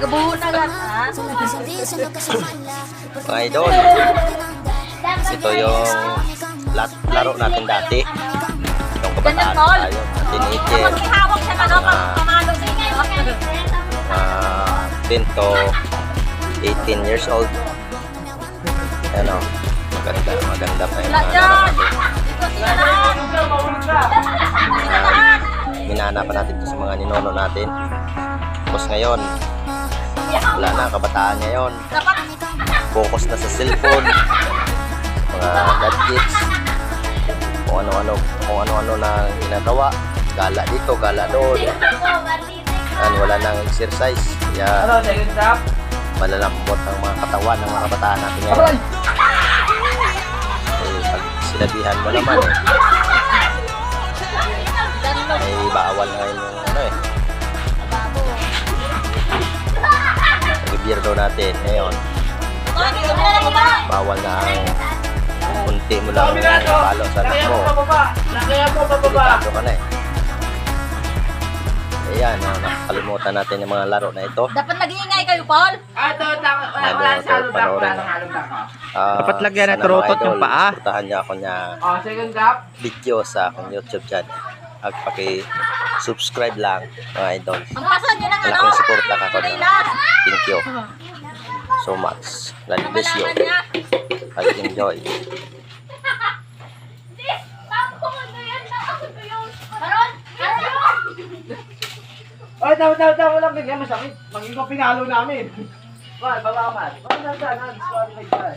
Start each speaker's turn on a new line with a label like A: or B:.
A: Gabuhon na lang, ha?
B: Mga idol, ito yung laro natin dati. Itong kabataan tayo, teenager.
A: Maghihawak siya ka daw pag pamalo sa inyo.
B: 10 to 18 years old. Ano, maganda pa yung mga laro natin. Minana pa natin ito sa mga ninono natin. Tapos ngayon, wala na, kabataan ngayon. Focus na sa cellphone, mga gadgets, kung ano-ano na ginagawa. Gala dito, gala doon. Wala nang exercise. Kaya malalambot ang mga katawan ng mga kabataan natin ngayon. Pag sinabihan mo naman ay bawal na ngayon yung nag-beer daw natin ngayon. Bawal na ang unti mo lang palo sa anak mo. Delikado ka na Ayan, nakakalimutan natin yung mga laro na ito.
A: Dapat nag-iingay kayo, Paul.
B: Dapat
C: lagyan ng turutot yung paa.
B: Supportahan niya ako niya video sa akong YouTube channel. At paki-subscribe lang, mga idol.
A: Ang pasan nyo ng ano?
B: Malaking suporta ka ko na. Thank you so much. God bless you. Enjoy.
D: Ay, daw lang bigyan masakit. Maging ko pinalo namin. Wal, baba man. Wal,